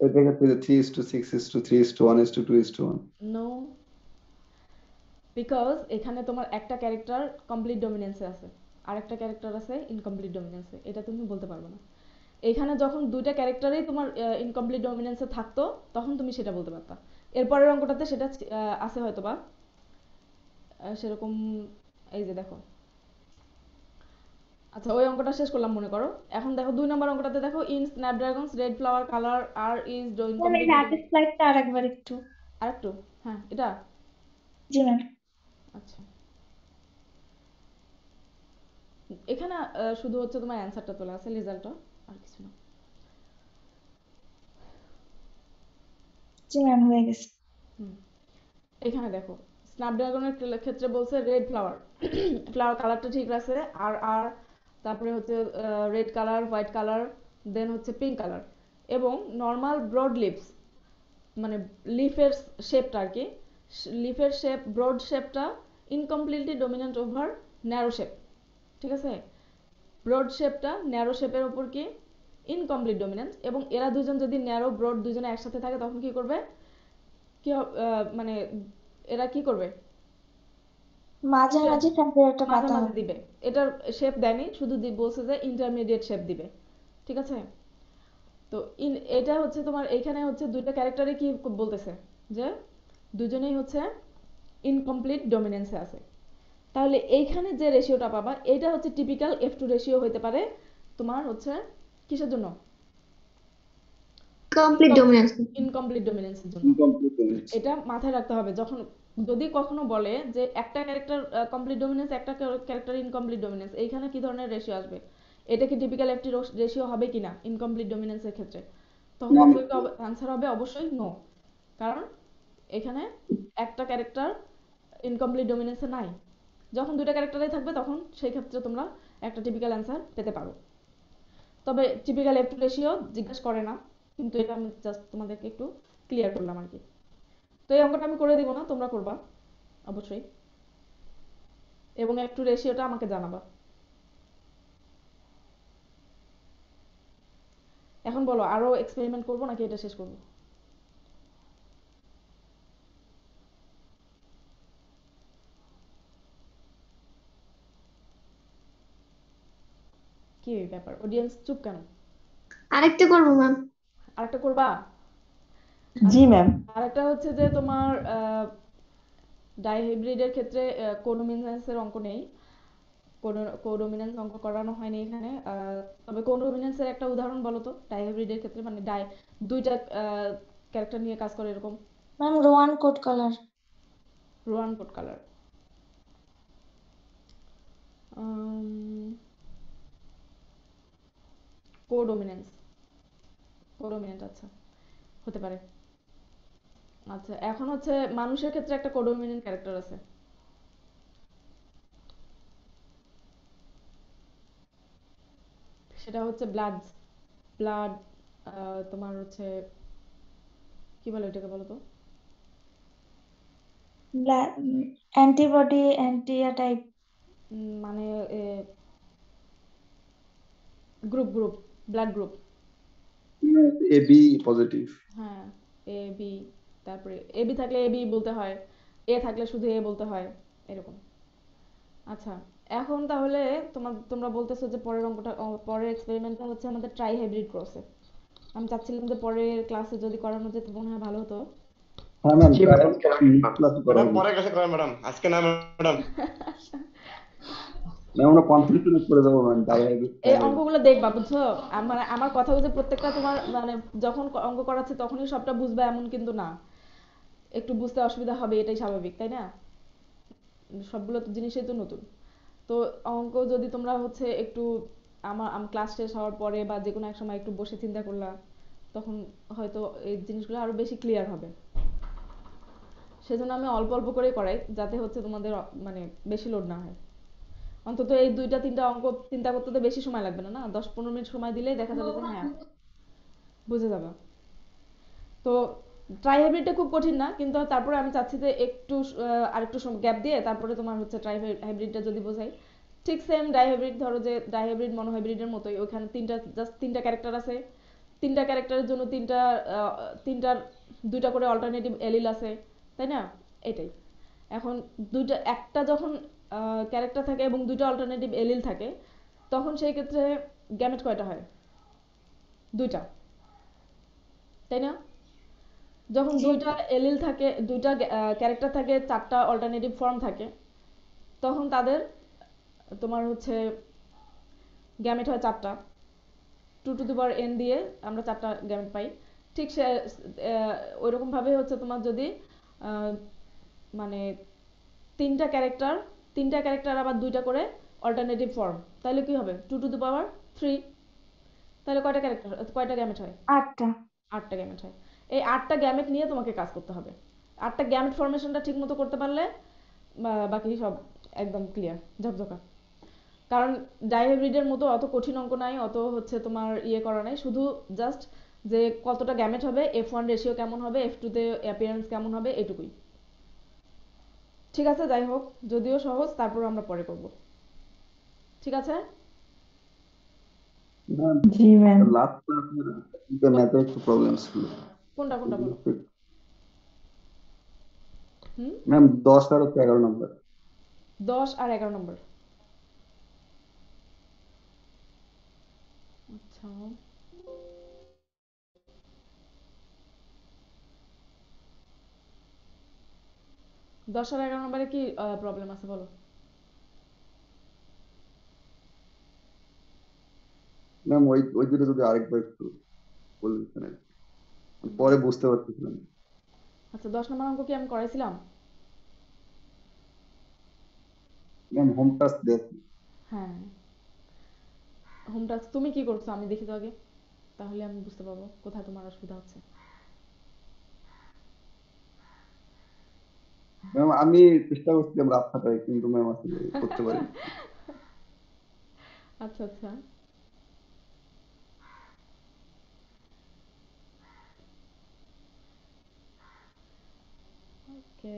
এটা ক্ষেত্রে 3:6:3:1:2:1। নো, বিকজ এখানে তোমার একটা ক্যারেক্টার কমপ্লিট ডমিনেন্সে আছে আর একটা ক্যারেক্টার আছে ইনকমপ্লিট ডমিনেন্সে, এটা তুমি বলতে পারবে না। এখানে যখন দুইটা ক্যারেক্টারই তোমার ইনকমপ্লিট ডমিনেন্সে থাকতো তখন তুমি সেটা বলতে পারতা। এরপরের অঙ্কটাতে সেটা আছে হয়তো বা সেরকম। এই যে দেখো, আচ্ছা ওই অঙ্কটা শেষ করলাম মনে করো। এখন দেখো 2 নম্বর অঙ্কটাতে দেখো, in snapdragons red flower colour R is doing ma'am এই কমপ্লিট। আগের স্লাইডটা আরেকবার একটু। আরেকটু, হ্যাঁ এটা। জি ম্যাম। আচ্ছা এখানে শুধু হচ্ছে তোমার অ্যানসারটা তোলা আছে, রেজাল্টটা আর কিছু না। জি ম্যাম হয়ে গেছে। এখানে দেখো স্ন্যাপড্রাগনের ক্ষেত্রে বলছে রেড ফ্লাওয়ার কালারটা ঠিক আছে, আর তারপরে হচ্ছে রেড কালার হোয়াইট কালার, দেন হচ্ছে পিঙ্ক কালার, এবং নর্মাল ব্রড লিভস মানে লিফের শেপটা আর কি, লিফের শেপ ব্রড শেপটা incompletely dominant over narrow shape. ঠিক আছে, ব্রড শেপটা ন্যারো শেপের উপর কি ইনকমপ্লিট ডমিনেন্স, এবং এরা দুজন যদি ন্যারো ব্রড দুজনে একসাথে থাকে তখন কি করবে, কি মানে এরা কি করবে মাঝামাঝি টাইপের একটা মাঝে পাতা মাঝে হবে। দিবে। এটার শেপ দেয়নি, শুধু বলছে যে ইন্টারমিডিয়েট শেপ দিবে। ঠিক আছে, তো এটা হচ্ছে তোমার এখানে হচ্ছে দুইটা ক্যারেক্টারে কি বলতেছে যে দুজনেই হচ্ছে ইনকমপ্লিট ডমিনেন্সে আছে। তাহলে এইখানে যে রেশিওটা পাবা এটা হচ্ছে টিপিক্যাল F2 রেশিও হইতে পারে তোমার হচ্ছে কিসের জন্য? Complete dominance. ইনকমপ্লিট ডমিনেন্সের জন্য। Incomplete dominance. এটা মাথায় রাখতে হবে যখন যদি কখনো বলে যে একটা ক্যারেক্টার কমপ্লিট ডমিনেন্স একটা ক্যারেক্টার ইনকমপ্লিট ডমিনেন্স, এইখানে কি ধরনের রেশিও আসবে? এটা কি টিপিক্যাল এফটি রেশিও হবে কিনা ইনকমপ্লিট ডমিনেন্সের ক্ষেত্রে? তখন না, তোমার অ্যান্সার হবে অবশ্যই নো, কারণ এখানে একটা ক্যারেক্টার ইনকমপ্লিট ডমিনেন্সে নাই। যখন দুইটা ক্যারেক্টারই থাকবে তখন সেই ক্ষেত্রে তোমরা একটা টিপিক্যাল অ্যান্সার পেতে পারো। তবে টিপিক্যাল এফটি রেশিও জিজ্ঞেস করে না, কিন্তু এটা আমি জাস্ট তোমাদেরকে একটু ক্লিয়ার করলাম আর কি। তো এই অঙ্কটা আমি করে দিব না, তোমরা করবা অবশ্যই, এবং একটু রেশিওটা আমাকে জানাবা। এখন বলো আরো এক্সপেরিমেন্ট করবো নাকি এটা শেষ করবো? কি ব্যাপার, অডিয়েন্স চুপ কেন? আরেকটা করবো ম্যাম। আরেকটা করবা? জি আচ্ছা, ম্যাম। আরেকটা হচ্ছে যে তোমার ডাইহাইব্রিডের ক্ষেত্রে কোডোমিনেন্সের অঙ্ক নেই, কোডোমিনেন্স অঙ্ক করানো হয়নি এখানে। তবে কোডোমিনেন্সের একটা উদাহরণ বলো তো ডাইহাইব্রিডের ক্ষেত্রে, মানে দুইটা ক্যারেক্টার নিয়ে কাজ করে এরকম। Ma'am roan coat colour. Roan coat colour, codominance, codominant, আচ্ছা হতে পারে। আচ্ছা এখন হচ্ছে মানুষের ক্ষেত্রে একটা কোডোমিনেন্ট ক্যারেক্টার আছে, সেটা হচ্ছে ব্লাড, ব্লাড তোমার হচ্ছে কি বলে এটাকে বলো তো? Antibody anti A type. মানে group, blood group. A B positive. হ্যাঁ, এ বি, তারপরে এ বি থাকলে এ বি বলতে হয়, এ থাকলে শুধু এ বলতে হয়, এরকম। আচ্ছা এখন তাহলে তোমরা বলতেছো যে পরের অঙ্কটা পরের এক্সপেরিমেন্টটা হচ্ছে আমাদের ট্রাই হাইব্রিড ক্রসে। আমি চাচ্ছিলাম যে পরের ক্লাসে যদি করানো যেত মনে হয় ভালো হতো। হ্যাঁ ম্যাম, জি ম্যাম, ক্লাস করা ম্যাডাম উচিত। পরে ক্লাসে করেন ম্যাডাম, আজকে না ম্যাডাম। ম্যাম আমরা কনফিউশন করে যাবো ম্যাম, এই অঙ্কগুলো দেখবা বুঝছো, মানে আমার কথা হচ্ছে প্রত্যেকটা তোমার মানে যখন অঙ্ক করাচ্ছে তখনই সবটা বুঝবা এমন কিন্তু না, একটু বুঝতে অসুবিধা হবে, এটাই স্বাভাবিক তাই না? সবগুলো তো জিনিসই তো নতুন। তো অঙ্ক যদি তোমরা হচ্ছে একটু আমার ক্লাস শেষ হওয়ার পরে বা যে কোনো এক সময় একটু বসে চিন্তা করলা, তখন হয়তো এই জিনিসগুলো আরো বেশি ক্লিয়ার হবে। সেজন্য আমি অল্প অল্প করে করাই, যাতে হচ্ছে তোমাদের মানে বেশি লোড না হয়। অন্তত এই দুইটা তিনটা অঙ্ক চিন্তা করতে তো বেশি সময় লাগবে না, না 10-15 মিনিট সময় দিলেই দেখা যাবে যে হ্যাঁ বুঝে যাবে। তো ট্রাই হাইব্রিডটা খুব কঠিন না, কিন্তু তারপরে আমি চাচ্ছি যে একটু আরেকটু গ্যাপ দিয়ে তারপরে তোমার হচ্ছে ট্রাই হাইব্রিডটা যদি বোঝাই, ঠিক সেম ডাই হাইব্রিড, ধরো যে ডাই হাইব্রিড মনো হাইব্রিডের মতোই, ওখানে তিনটা ক্যারেক্টার আছে, তিনটা ক্যারেক্টারের জন্য তিনটার দুইটা করে অল্টারনেটিভ এলিল আছে, তাই না? এটাই। এখন একটা যখন ক্যারেক্টার থাকে এবং দুইটা অল্টারনেটিভ এলিল থাকে, তখন সেই ক্ষেত্রে গ্যামেট কয়টা হয়? দুইটা, তাই না? যখন জি দুইটা এলিল থাকে, দুইটা ক্যারেক্টার থাকে, চারটা অল্টারনেটিভ ফর্ম থাকে, তখন তাদের তোমার হচ্ছে গ্যামেট হয় চারটা, 2n দিয়ে আমরা চারটা গ্যামেট পাই। ঠিক সে ওইরকম ভাবে হচ্ছে তোমার যদি আহ, মানে তিনটা ক্যারেক্টার আবার দুইটা করে অল্টারনেটিভ ফর্ম, তাহলে কি হবে? 2 টু দি পাওয়ার 3, তাহলে কয়টা গ্যামেট হয়? 8টা। 8টা গ্যামেট হয়। এই 8টা গ্যামেট নিয়ে তোমাকে কাজ করতে হবে। 8টা গ্যামেট ফরমেশনটা ঠিক মতো করতে পারলে বাকি সব একদম ক্লিয়ার, ঝকঝকা। কারণ ডাইহাইব্রিডের মতো অত কঠিন অঙ্ক নাই, অত হচ্ছে তোমার ইয়ে করা নাই, শুধু জাস্ট যে কতটা গ্যামেট হবে, F1 রেশিও কেমন হবে, F2 তে অ্যাপিয়ারেন্স কেমন হবে, এটুকুই। ঠিক আছে, যাই হোক, যদিও সহজ তারপর আমরা পরে করব। ঠিক আছে। ম্যাম জি ম্যাম। লাস্ট ক্লাসে ম্যাথে একটু প্রবলেম ছিল। কোনটা বলো? হুম, ম্যাম 10 আর 11 নম্বর। 10 আর 11 নম্বর। আচ্ছা 10 আর 11 নম্বরে কি প্রবলেম আছে বলো? ম্যাম ওই ওই দুটো যদি আরেকবার একটু বলতেন আর কি। পরে বুঝতে পারতেছিলাম না। আচ্ছা 10 নম্বর অঙ্ক কি আমি করাইছিলাম? ম্যাম হোম টাস্ক দেখ। হ্যাঁ, হোম টাস্ক তুমি কি করছো আমি দেখি তো আগে, তাহলে আমি বুঝতে পারবো কোথায় তোমার অসুবিধা হচ্ছে। ম্যাম আমি চেষ্টা করছিলাম রাত খাতায়, কিন্তু ম্যাম আসলে করতে পারিনি। আচ্ছা আচ্ছা, ওকে।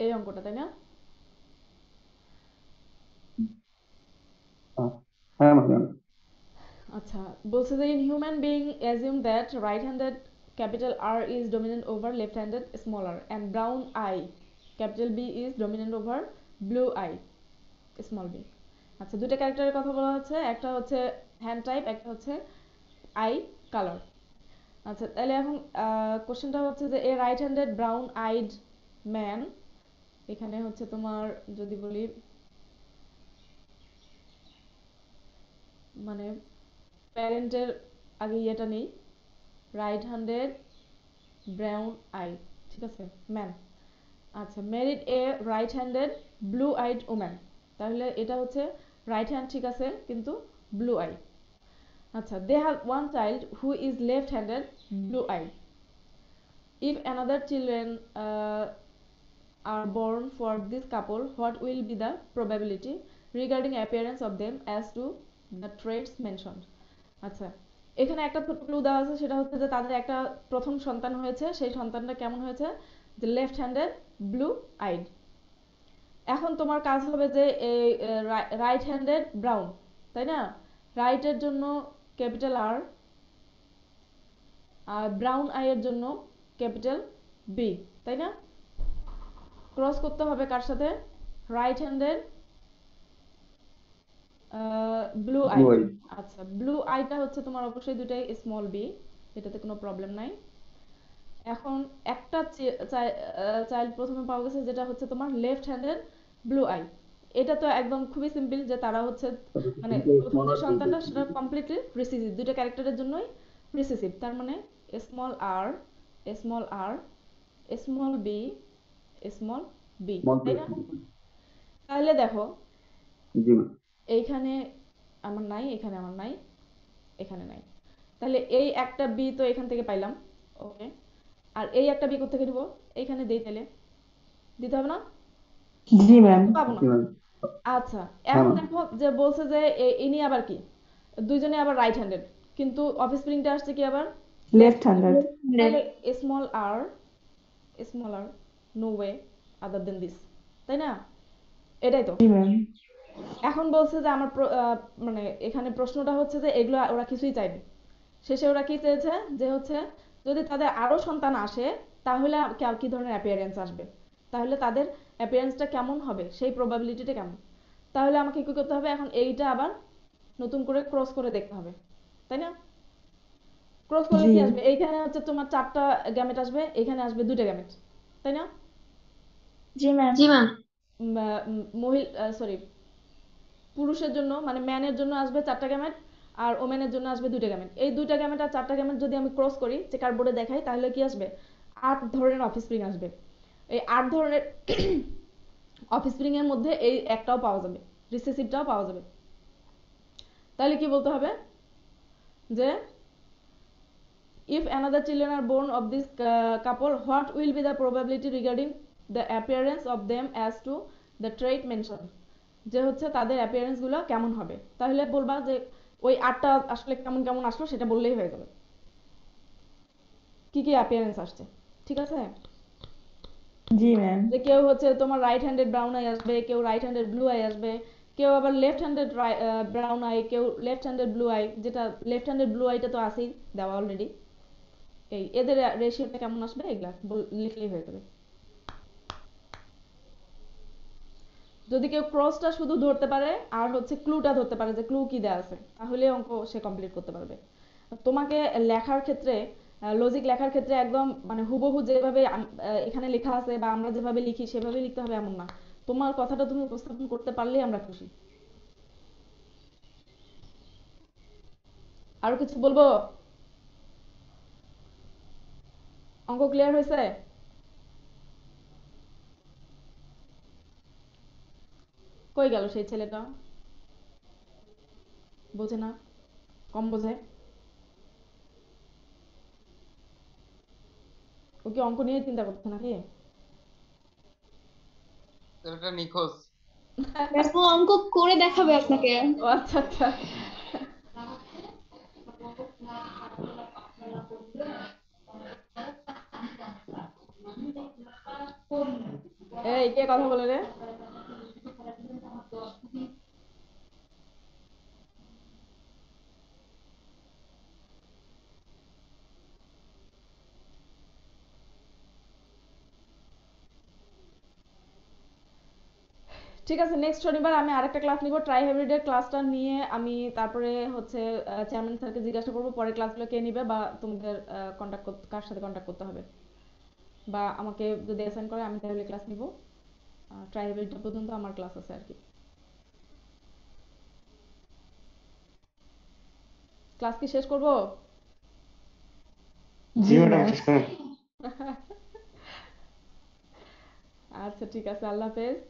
এই অঙ্কটা তাই না? হ্যাঁ হ্যাঁ ম্যাম। আচ্ছা, বলছে যে in human being assume that right handed capital R is dominant over left handed smaller and brown eye capital B is dominant over blue eye small b। আচ্ছা, দুটো ক্যারেক্টারের কথা বলা হচ্ছে, একটা হচ্ছে হ্যান্ড টাইপ, একটা হচ্ছে আই কালার। আচ্ছা, তাহলে এখন কোশ্চেনটা হচ্ছে যে a right handed brown eyed man, এখানে হচ্ছে তোমার যদি বলি মানে প্যারেন্টের আগে ইয়েটা নেই, রাইট হ্যান্ডেড ব্রাউন আই, ঠিক আছে, ম্যান। আচ্ছা, ম্যারিড এ right handed blue I'd woman, তাহলে এটা হচ্ছে রাইট হ্যান্ড ঠিক আছে কিন্তু ব্লু আই। আচ্ছা, they have one child who is left handed blue eye. If another children are born for this couple, what will be the probability regarding appearance of them as to the traits mentioned? আচ্ছা, এখানে একটা ছোট clue দেওয়া আছে, সেটা হচ্ছে যে তাদের একটা প্রথম সন্তান হয়েছে, সেই সন্তানটা কেমন হয়েছে, যে লেফট হ্যান্ডেড ব্লু আইড। এখন তোমার কাজ হবে যে এই রাইট হ্যান্ডেড ব্রাউন, তাই না, রাইটের জন্য ক্যাপিটাল আর, আর ব্রাউন আইয়ের জন্য ক্যাপিটাল বি, তাই না, ক্রস করতে হবে কার সাথে, right handed blue I. Blue eye। আচ্ছা, ব্লু আইটা হচ্ছে তোমার অবশ্যই দুটাই স্মল বি, এটাতে কোনো প্রবলেম নাই। এখন একটা চাইল্ড প্রথমে পাওয়া গেছে যেটা হচ্ছে তোমার লেফট হ্যান্ডেড ব্লু আই। এটা তো একদম খুবই সিম্পল যে তারা হচ্ছে মানে প্রথম যে সন্তানটা সেটা কমপ্লিটলি রিসিসিভ, দুইটা ক্যারেক্টারের জন্যই রিসিসিভ, তার মানে স্মল আর, স্মল আর, স্মল বি, স্মল বি, তাই না? তাহলে দেখো জি ম্যাম। এইখানে আমার নাই, এখানে আমার নাই, এখানে নাই, তাহলে এই একটা বি তো এখান থেকে পাইলাম, ওকে। আর এই একটা বি কোথা থেকে দিব, এইখানে দেই, তাহলে দিতে হবে না, জি ম্যাম। পাবো না। জি ম্যাম। আচ্ছা, হ্যাঁ এখন ম্যাম। দেখো যে বলছে যে ইনি আবার কি, দুইজনে আবার রাইট হ্যান্ডেড, কিন্তু অফ স্প্রিংটা আসছে কি আবার লেফট হ্যান্ডেড। তাহলে স্মল আর no way other than this, তাই না, এটাই তো। জি ম্যাম। এখন বলছে যে আমার মানে এখানে প্রশ্নটা হচ্ছে যে এগুলো ওরা কিছুই চায়নি, শেষে ওরা কি চেয়েছে যে হচ্ছে যদি তাদের আরো সন্তান আসে তাহলে কি ধরনের অ্যাপিয়ারেন্স আসবে, তাহলে তাদের অ্যাপিয়ারেন্সটা কেমন হবে, সেই প্রবাবিলিটিটা কেমন। তাহলে আমাকে কি করতে হবে, এখন এইটা আবার নতুন করে ক্রস করে দেখতে হবে, তাই না? ক্রস করলে জি কি আসবে, এইখানে হচ্ছে তোমার 4টা গ্যামেট আসবে, এখানে আসবে 2টা গ্যামেট, তাই না? জি ম্যাম। জি ম্যাম। মহিলা সরি, পুরুষের জন্য মানে ম্যানের জন্য আসবে 4টা গ্যামেট, আর ওমেনের জন্য আসবে 2টা গ্যামেট। এই 2টা গ্যামেট আর 4টা গ্যামেট যদি আমি ক্রস করি, চেকার বোর্ডে দেখাই, তাহলে কি আসবে, 8 ধরনের অফস্প্রিং আসবে। এই 8 ধরনের অফস্প্রিং এর মধ্যে এই একটাও পাওয়া যাবে, রিসেসিভটাও পাওয়া যাবে। তাহলে কি বলতে হবে যে if another children are born of this couple, what will be the probability regarding the appearance of them as to the trait mentioned? যে হচ্ছে তাদের অ্যাপিয়ারেন্স গুলো কেমন হবে, তাহলে বলবা যে ওই 8টা আসলে কেমন কেমন আসলো সেটা বললেই হয়ে যাবে, কি কি অ্যাপিয়ারেন্স আসছে, ঠিক আছে। জি ম্যাম। যে কেউ হচ্ছে তোমার রাইট হ্যান্ডেড ব্রাউন আই আসবে, কেউ রাইট হ্যান্ডেড ব্লু আই আসবে, কেউ আবার লেফট হ্যান্ডেড ব্রাউন আই, কেউ লেফট হ্যান্ডেড ব্লু আই, যেটা লেফট হ্যান্ডেড ব্লু আইটা তো আছেই দেওয়া অলরেডি। এই এদের রেশিওটা কেমন আসবে এগুলা লিখলেই হয়ে যাবে। যদি কেউ ক্রসটা শুধু ধরতে পারে আর হচ্ছে ক্লুটা ধরতে পারে যে ক্লু কি দেয়া আছে, তাহলে অঙ্ক সে কমপ্লিট করতে পারবে। তোমাকে লেখার ক্ষেত্রে, লজিক লেখার ক্ষেত্রে একদম মানে হুবহু যেভাবে এখানে লেখা আছে বা আমরা যেভাবে লিখি সেভাবে লিখতে হবে এমন না। তোমার কথাটা তুমি উপস্থাপন করতে পারলেই আমরা খুশি। আরো কিছু বলবো? অঙ্ক ক্লিয়ার হয়েছে? কই গেল সেই ছেলেটা? বোঝে না, কম বোঝে। ও কি অঙ্ক নিয়ে চিন্তা করছে নাকি? এটা নিখোঁজ। ম্যাম ও অঙ্ক করে দেখাবে আপনাকে। ও আচ্ছা আচ্ছা। এই কে কথা বলে রে? ঠিক আছে, নেক্সট শনিবার আমি আরেকটা ক্লাস নিব, ট্রাই হাইব্রিডের ক্লাসটা নিয়ে আমি তারপরে হচ্ছে চেয়ারম্যান স্যারকে জিজ্ঞাসা করবো পরে ক্লাসগুলো কে নিবে বা তোমাদের কন্টাক্ট কার সাথে কন্টাক্ট করতে হবে, বা আমাকে যদি অ্যাসাইন করে আমি তাহলে ক্লাস নিব। ট্রাই হাইব্রিডটা পর্যন্ত আমার ক্লাস আছে আর কি। ক্লাস কি শেষ করব? জি জি ম্যাডাম, ম্যাম। শেষ করেন। আচ্ছা ঠিক আছে, আল্লাহ হাফেজ।